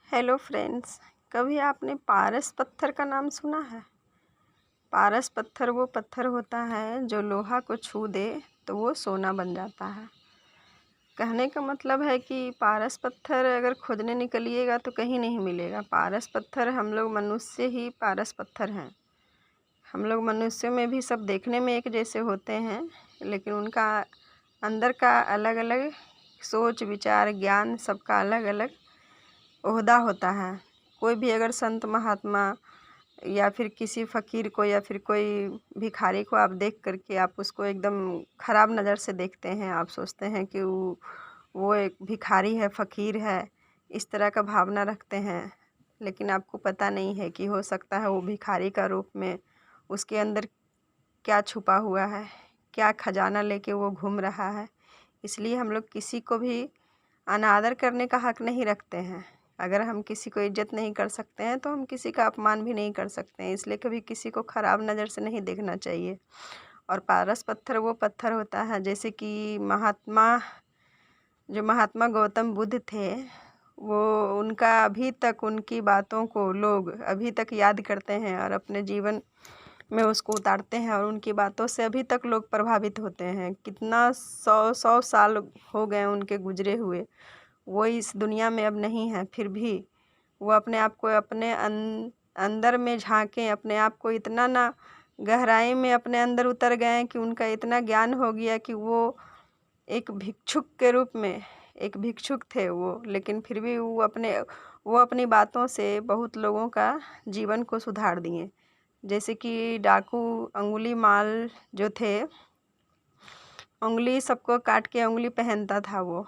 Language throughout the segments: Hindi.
हेलो फ्रेंड्स, कभी आपने पारस पत्थर का नाम सुना है? पारस पत्थर वो पत्थर होता है जो लोहा को छू दे तो वो सोना बन जाता है। कहने का मतलब है कि पारस पत्थर अगर खोजने निकलिएगा तो कहीं नहीं मिलेगा। पारस पत्थर हम लोग मनुष्य ही पारस पत्थर हैं। हम लोग मनुष्यों में भी सब देखने में एक जैसे होते हैं, लेकिन उनका अंदर का अलग अलग सोच विचार ज्ञान सबका अलग अलग ओहदा होता है। कोई भी अगर संत महात्मा या फिर किसी फ़कीर को या फिर कोई भिखारी को आप देख करके आप उसको एकदम ख़राब नज़र से देखते हैं। आप सोचते हैं कि वो एक भिखारी है, फ़कीर है, इस तरह का भावना रखते हैं। लेकिन आपको पता नहीं है कि हो सकता है वो भिखारी का रूप में उसके अंदर क्या छुपा हुआ है, क्या खजाना लेके वो घूम रहा है। इसलिए हम लोग किसी को भी अनादर करने का हक़ नहीं रखते हैं। अगर हम किसी को इज़्ज़त नहीं कर सकते हैं तो हम किसी का अपमान भी नहीं कर सकते हैं। इसलिए कभी किसी को ख़राब नज़र से नहीं देखना चाहिए। और पारस पत्थर वो पत्थर होता है जैसे कि महात्मा गौतम बुद्ध थे, वो उनका अभी तक उनकी बातों को लोग अभी तक याद करते हैं और अपने जीवन में उसको उतारते हैं और उनकी बातों से अभी तक लोग प्रभावित होते हैं। कितना सौ साल हो गए उनके गुजरे हुए, वो इस दुनिया में अब नहीं है, फिर भी वो अपने आप को अपने अंदर में झांके, अपने आप को इतना ना गहराई में अपने अंदर उतर गए कि उनका इतना ज्ञान हो गया कि वो एक भिक्षुक के रूप में एक भिक्षुक थे वो, लेकिन फिर भी वो अपनी बातों से बहुत लोगों का जीवन को सुधार दिए। जैसे कि डाकू अंगुलीमाल जो थे, उंगली सबको काट के उंगली पहनता था वो।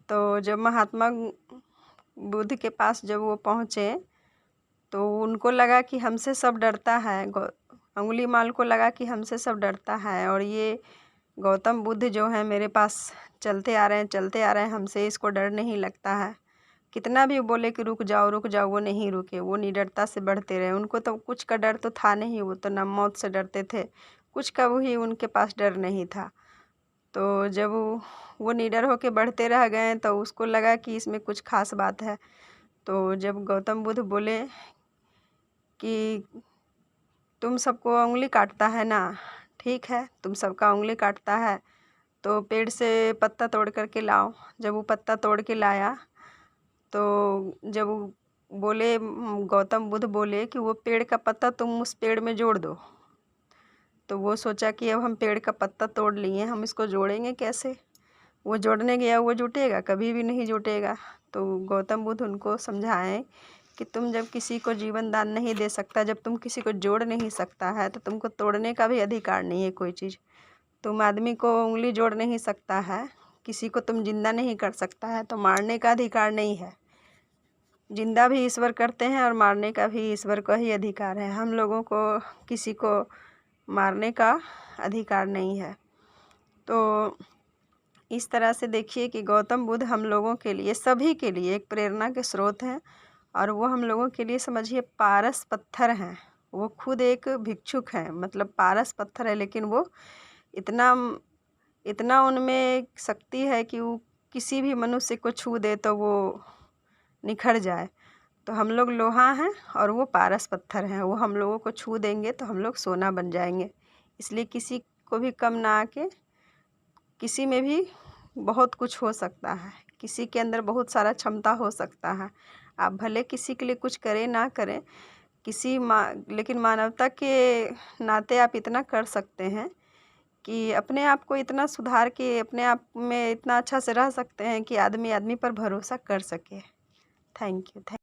तो जब महात्मा बुद्ध के पास जब वो पहुँचे तो उनको लगा कि हमसे सब डरता है, अंगुलीमाल को लगा कि हमसे सब डरता है और ये गौतम बुद्ध जो है मेरे पास चलते आ रहे हैं, हमसे इसको डर नहीं लगता है। कितना भी बोले कि रुक जाओ, वो नहीं रुके, वो निडरता से बढ़ते रहे। उनको तो कुछ का डर तो था नहीं, वो तो ना मौत से डरते थे, कुछ का भी उनके पास डर नहीं था। तो जब वो निडर होके बढ़ते रह गए तो उसको लगा कि इसमें कुछ खास बात है। तो जब गौतम बुद्ध बोले कि तुम सबको उंगली काटता है ना, ठीक है, तुम सबका उंगली काटता है तो पेड़ से पत्ता तोड़ करके लाओ। जब वो पत्ता तोड़ के लाया तो जब बोले गौतम बुद्ध बोले कि वो पेड़ का पत्ता तुम उस पेड़ में जोड़ दो। तो वो सोचा कि अब हम पेड़ का पत्ता तोड़ लिए, हम इसको जोड़ेंगे कैसे? वो जोड़ने गया, वो जुटेगा? कभी भी नहीं जुटेगा। तो गौतम बुद्ध उनको समझाएं कि तुम जब किसी को जीवन दान नहीं दे सकता, जब तुम किसी को जोड़ नहीं सकता है तो तुमको तोड़ने का भी अधिकार नहीं है कोई चीज़। तुम आदमी को उंगली जोड़ नहीं सकता है, किसी को तुम जिंदा नहीं कर सकता है, तो मारने का अधिकार नहीं है। जिंदा भी ईश्वर करते हैं और मारने का भी ईश्वर का ही अधिकार है। हम लोगों को किसी को मारने का अधिकार नहीं है। तो इस तरह से देखिए कि गौतम बुद्ध हम लोगों के लिए, सभी के लिए एक प्रेरणा के स्रोत हैं और वो हम लोगों के लिए समझिए पारस पत्थर हैं। वो खुद एक भिक्षुक हैं, मतलब पारस पत्थर है, लेकिन वो इतना इतना उनमें शक्ति है कि वो किसी भी मनुष्य को छू दे तो वो निखर जाए। तो हम लोग लोहा हैं और वो पारस पत्थर हैं, वो हम लोगों को छू देंगे तो हम लोग सोना बन जाएंगे। इसलिए किसी को भी कम ना आके, किसी में भी बहुत कुछ हो सकता है, किसी के अंदर बहुत सारा क्षमता हो सकता है। आप भले किसी के लिए कुछ करें ना करें, लेकिन मानवता के नाते आप इतना कर सकते हैं कि अपने आप को इतना सुधार के अपने आप में इतना अच्छा से रह सकते हैं कि आदमी पर भरोसा कर सके। Thank you.